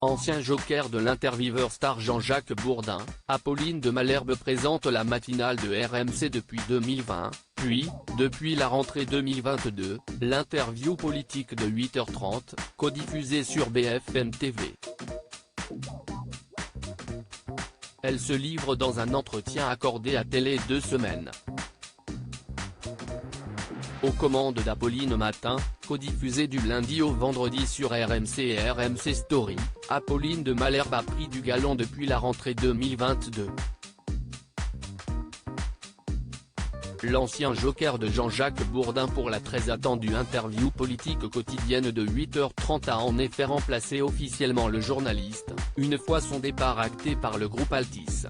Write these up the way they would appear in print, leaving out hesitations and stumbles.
Ancien joker de l'intervieweur star Jean-Jacques Bourdin, Apolline de Malherbe présente la matinale de RMC depuis 2020, puis, depuis la rentrée 2022, l'interview politique de 8h30, codiffusée sur BFM TV. Elle se livre dans un entretien accordé à Télé 2 Semaines. Aux commandes d'Apolline Matin, codiffusée du lundi au vendredi sur RMC et RMC Story, Apolline de Malherbe a pris du galon depuis la rentrée 2022. L'ancien joker de Jean-Jacques Bourdin pour la très attendue interview politique quotidienne de 8h30 a en effet remplacé officiellement le journaliste, une fois son départ acté par le groupe Altice.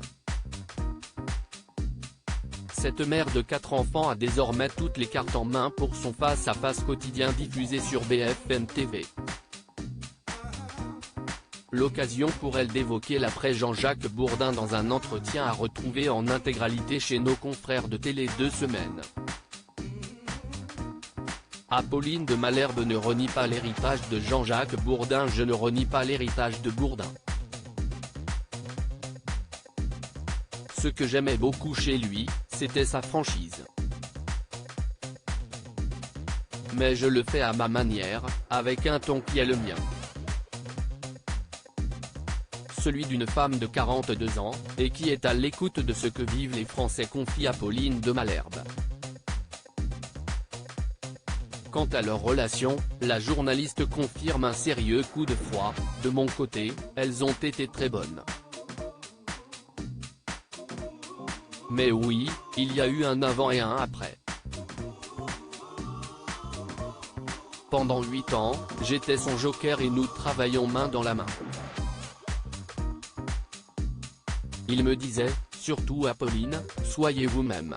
Cette mère de 4 enfants a désormais toutes les cartes en main pour son face-à-face quotidien diffusé sur BFM TV. L'occasion pour elle d'évoquer l'après Jean-Jacques Bourdin dans un entretien à retrouver en intégralité chez nos confrères de Télé 2 Semaines. Apolline de Malherbe ne renie pas l'héritage de Jean-Jacques Bourdin. Je ne renie pas l'héritage de Bourdin. Ce que j'aimais beaucoup chez lui, c'était sa franchise. Mais je le fais à ma manière, avec un ton qui est le mien. Celui d'une femme de 42 ans, et qui est à l'écoute de ce que vivent les Français, confie Apolline de Malherbe. Quant à leur relation, la journaliste confirme un sérieux coup de froid. De mon côté, elles ont été très bonnes. Mais oui, il y a eu un avant et un après. Pendant 8 ans, j'étais son joker et nous travaillions main dans la main. Il me disait, surtout Apolline, soyez vous-même.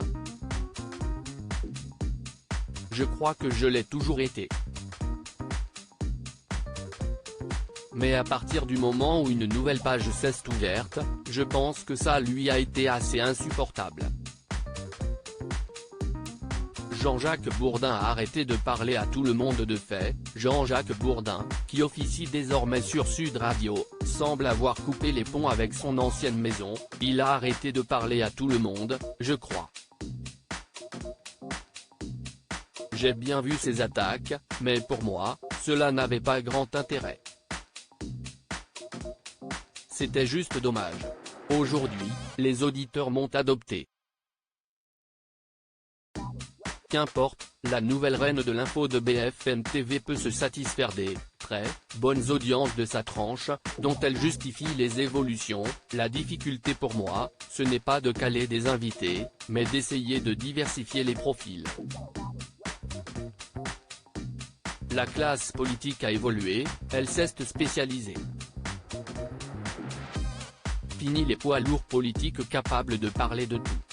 Je crois que je l'ai toujours été. Mais à partir du moment où une nouvelle page s'est ouverte, je pense que ça lui a été assez insupportable. Jean-Jacques Bourdin a arrêté de parler à tout le monde de fait. Jean-Jacques Bourdin, qui officie désormais sur Sud Radio, semble avoir coupé les ponts avec son ancienne maison. Il a arrêté de parler à tout le monde, je crois. J'ai bien vu ses attaques, mais pour moi, cela n'avait pas grand intérêt. C'était juste dommage. Aujourd'hui, les auditeurs m'ont adopté. Qu'importe, la nouvelle reine de l'info de BFM TV peut se satisfaire des très bonnes audiences de sa tranche, dont elle justifie les évolutions. La difficulté pour moi, ce n'est pas de caler des invités, mais d'essayer de diversifier les profils. La classe politique a évolué, elle s'est spécialisée. Fini les poids lourds politiques capables de parler de tout.